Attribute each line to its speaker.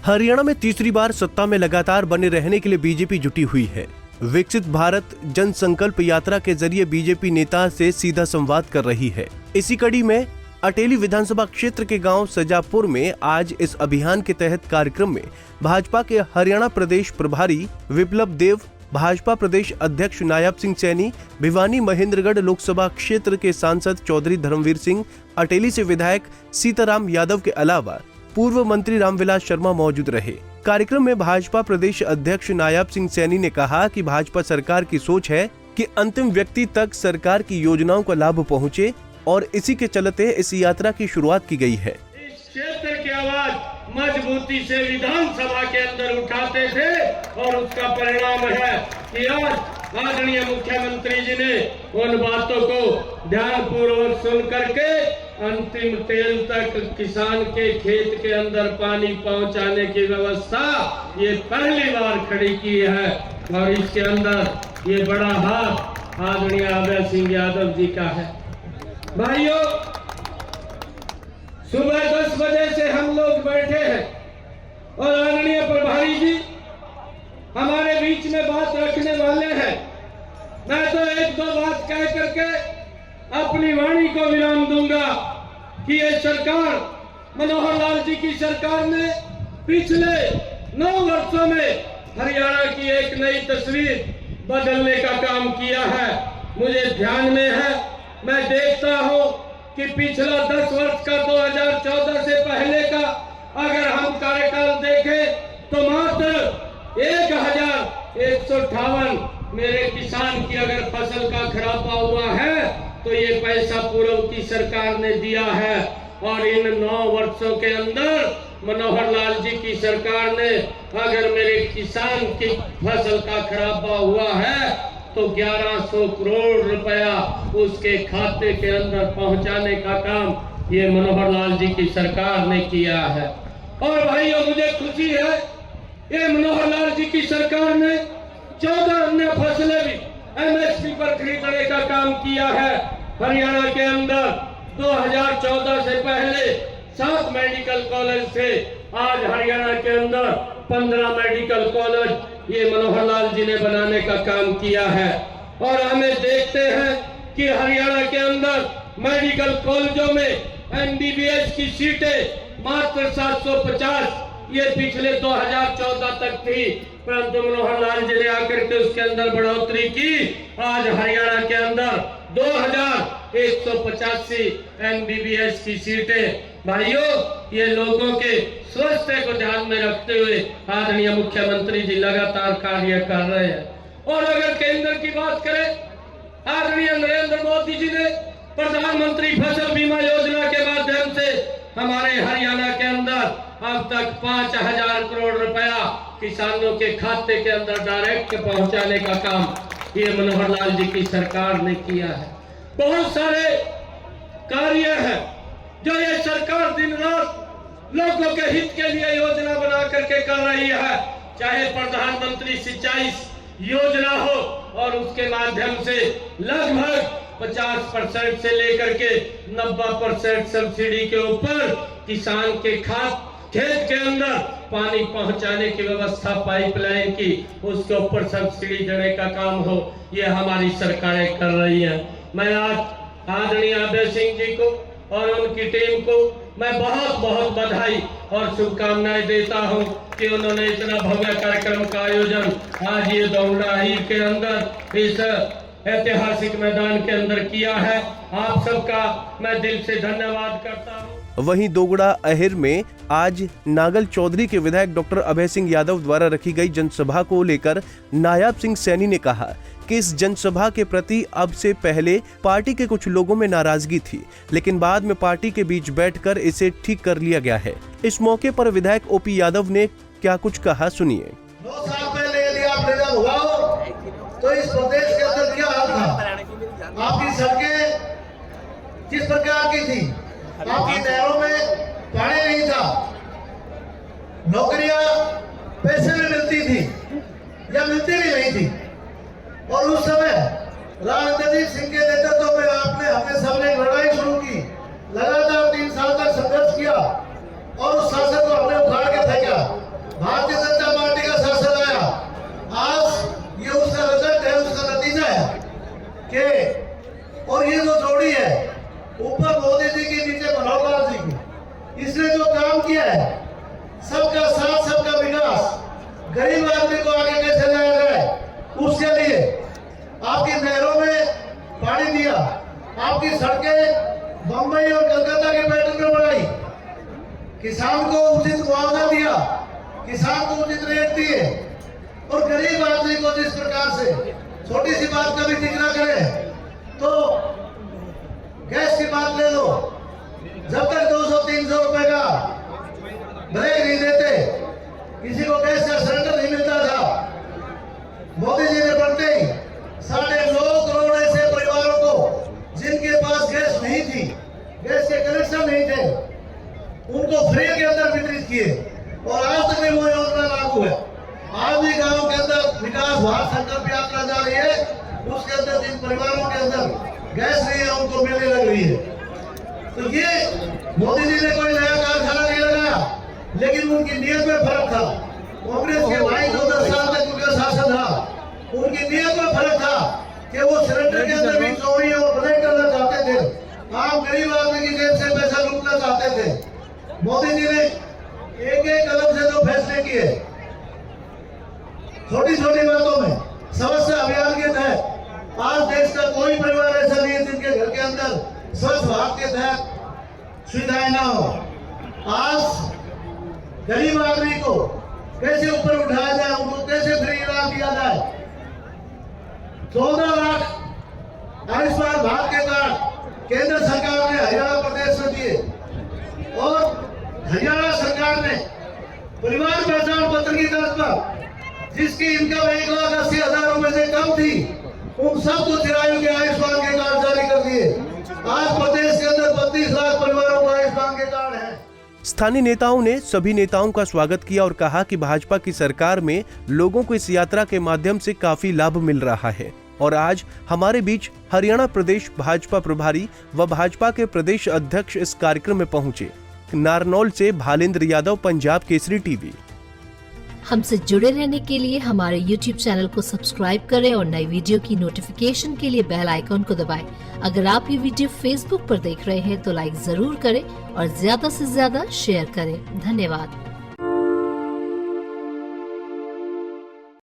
Speaker 1: हरियाणा में तीसरी बार सत्ता में लगातार बने रहने के लिए बीजेपी जुटी हुई है। विकसित भारत जन संकल्प यात्रा के जरिए बीजेपी नेता से सीधा संवाद कर रही है। इसी कड़ी में अटेली विधानसभा क्षेत्र के गांव सजापुर में आज इस अभियान के तहत कार्यक्रम में भाजपा के हरियाणा प्रदेश प्रभारी विप्लव देव, भाजपा प्रदेश अध्यक्ष नायब सिंह सैनी, भिवानी महेंद्रगढ़ लोकसभा क्षेत्र के सांसद चौधरी धर्मवीर सिंह, अटेली से विधायक सीताराम यादव के अलावा पूर्व मंत्री रामविलास शर्मा मौजूद रहे। कार्यक्रम में भाजपा प्रदेश अध्यक्ष नायब सिंह सैनी ने कहा कि भाजपा सरकार की सोच है कि अंतिम व्यक्ति तक सरकार की योजनाओं का लाभ पहुंचे और इसी के चलते इस यात्रा की शुरुआत की गई है।
Speaker 2: इस क्षेत्र की आवाज मजबूती से विधानसभा के अंदर उठाते थे और उसका परिणाम है कि आज आदरणीय मुख्यमंत्री जी ने उन बातों को ध्यानपूर्वक सुन करके अंतिम तेल तक किसान के खेत के अंदर पानी पहुंचाने की व्यवस्था ये पहली बार खड़ी की है और इसके अंदर ये बड़ा हाथ आदरणीय अभय सिंह यादव जी का है। भाइयों, सुबह 10 बजे से हम लोग बैठे हैं और आदरणीय प्रभारी जी हमारे बीच में बात रखने वाले हैं। मैं तो एक दो बात कह करके अपनी वाणी को विराम दूंगा कि ये सरकार, मनोहर लाल जी की सरकार ने पिछले 9 वर्षों में हरियाणा की एक नई तस्वीर बदलने का काम किया है। मुझे ध्यान में है, मैं देखता हूं कि पिछला 10 वर्ष का 2014 से पहले का अगर हम कार्यकाल देखें तो मात्र 1158 मेरे किसान की अगर फसल का खराबा हुआ है तो ये पैसा पूर्व की सरकार ने दिया है। और इन 9 वर्षों के अंदर मनोहर लाल जी की सरकार ने अगर मेरे किसान की फसल का खराबा हुआ है तो 1100 करोड़ रुपया उसके खाते के अंदर पहुंचाने का काम ये मनोहर लाल जी की सरकार ने किया है। और भाइयों, मुझे खुशी है ये मनोहर लाल जी की सरकार ने 14 अन्य फसलें भी MSP पर खरीदने का काम किया है। हरियाणा के अंदर 2014 से पहले 7 मेडिकल कॉलेज थे, आज हरियाणा के अंदर 15 मेडिकल कॉलेज ये मनोहर लाल जी ने बनाने का काम किया है। और हमें देखते हैं कि हरियाणा के अंदर मेडिकल कॉलेजों में MBBS की सीटें मात्र 750 ये पिछले 2014 तक थी, परंतु मनोहर लाल जी ने आकर के उसके अंदर बढ़ोतरी की। आज हरियाणा के अंदर 2185 MBBS की सीटें। भाइयों, ये लोगों के स्वास्थ्य को ध्यान में रखते हुए आदरणीय मुख्यमंत्री जी लगातार कार्य कर रहे हैं। और अगर केंद्र की बात करें, आदरणीय नरेंद्र मोदी जी ने प्रधानमंत्री फसल बीमा योजना के माध्यम से हमारे हरियाणा के अंदर अब तक 5000 करोड़ रुपया किसानों के खाते के अंदर डायरेक्ट पहुंचाने का काम ये मनोहर लाल जी की सरकार ने किया है। बहुत सारे कार्य हैं जो ये सरकार दिन रात लोगों के हित के लिए योजना बना करके कर रही है, चाहे प्रधानमंत्री सिंचाई योजना हो और उसके माध्यम से लगभग 50% से लेकर के 90% सब्सिडी के ऊपर किसान के खेत के अंदर पानी पहुंचाने की व्यवस्था, पाइपलाइन की उसके ऊपर सब्सिडी देने का काम हो, ये हमारी सरकारें कर रही हैं। मैं आज आदरणीय अभय सिंह जी को और उनकी टीम को मैं बहुत बहुत बधाई और शुभकामनाएं देता हूं कि उन्होंने इतना भव्य कार्यक्रम का आयोजन आज ये दोगुड़ा के अंदर इस ऐतिहासिक मैदान के अंदर किया है। आप सबका मैं दिल से धन्यवाद करता हूं।
Speaker 1: वहीं दोगुड़ा अहिर में आज नागल चौधरी के विधायक डॉक्टर अभय सिंह यादव द्वारा रखी गई जनसभा को लेकर नायब सिंह सैनी ने कहा कि इस जनसभा के प्रति अब से पहले पार्टी के कुछ लोगों में नाराजगी थी, लेकिन बाद में पार्टी के बीच बैठकर इसे ठीक कर लिया गया है। इस मौके पर विधायक ओपी यादव ने क्या कुछ कहा, सुनिए।
Speaker 3: 2 साल पहले यदि आप जब हुआ हो तो इस प्रदेश के अंदर क्या हाल था? आपकी सड़कें किस प्रकार की थी? आपकी नहरों में पानी नहीं था, नौकरियां पैसे में मिलती थी या मिलती भी नहीं थी। और उस समय राजनीतिक सिंह के नेतृत्व में आपने हमने सबने एक लड़ाई शुरू की, लगातार 3 साल तक संघर्ष किया और उस शासन को हमने उखाड़ के फेंका। आपकी नहरों में पानी दिया, आपकी सड़कें बम्बई और कलकत्ता के पैटर्न में बढ़ाई, किसान को उचित मुआवजा दिया, किसान को उचित रेट दिए, और गरीब आदमी को जिस प्रकार से छोटी सी बात का भी जिक्र करें तो गैस की बात ले लो, जब तक 200-300 रुपए का ब्रेक नहीं देते किसी को गैस का सिलेंडर नहीं मिलता था। मोदी जी ने बढ़ते ही 9.5 करोड़ ऐसे परिवारों को जिनके पास गैस नहीं थी, गैस के कनेक्शन नहीं थे, उनको फ्री के अंदर वितरित किए और आज तक भी वो योजना लागू है। आज भी गांव के अंदर विकास भारत संकल्प यात्रा जा रही है, उसके अंदर जिन परिवारों के अंदर गैस नहीं है उनको मिलने लग रही है। तो ये मोदी जी ने कोई नया कारखाना नहीं लगाया, लेकिन उनकी नीयत में फर्क था। कांग्रेस के भाई 10 साल तक उनका शासन था, उनकी नीयत में फर्क था कि वो सिलेंडर के अंदर भी चोरी और ब्लैक करना चाहते थे, आम गरीब आदमी की जेब से पैसा लूटना चाहते थे। मोदी जी ने एक एक कदम से जो फैसले किए, छोटी छोटी बातों में समस्या अभियान के तहत आज देश का कोई परिवार ऐसा नहीं है जिनके घर के अंदर स्वच्छ भारत के तहत सुविधाएं ना हो। आज गरीब आदमी को कैसे ऊपर उठाया जाए, उनको कैसे फ्री इलाज दिया जाए। 14 लाख आयुष्मान भारत के कार्ड केंद्र सरकार ने हरियाणा प्रदेश में दिए और हरियाणा सरकार ने परिवार पहचान पत्र की तर्ज पर जिसकी इनकम 1,80,000 रुपए से कम थी, उन सबको चिरायु के आयुष्मान के कार्ड जारी कर दिए। आज प्रदेश के अंदर 32 लाख परिवारों को आयुष्मान के कार्ड है।
Speaker 1: स्थानीय नेताओं ने सभी नेताओं का स्वागत किया और कहा कि भाजपा की सरकार में लोगों को इस यात्रा के माध्यम से काफी लाभ मिल रहा है। और आज हमारे बीच हरियाणा प्रदेश भाजपा प्रभारी व भाजपा के प्रदेश अध्यक्ष इस कार्यक्रम में पहुंचे। नारनौल से भालेंद्र यादव, पंजाब केसरी टीवी।
Speaker 4: हमसे जुड़े रहने के लिए हमारे YouTube चैनल को सब्सक्राइब करें और नई वीडियो की नोटिफिकेशन के लिए बेल आइकॉन को दबाएं। अगर आप ये वीडियो Facebook पर देख रहे हैं तो लाइक जरूर करें और ज्यादा से ज्यादा शेयर करें। धन्यवाद।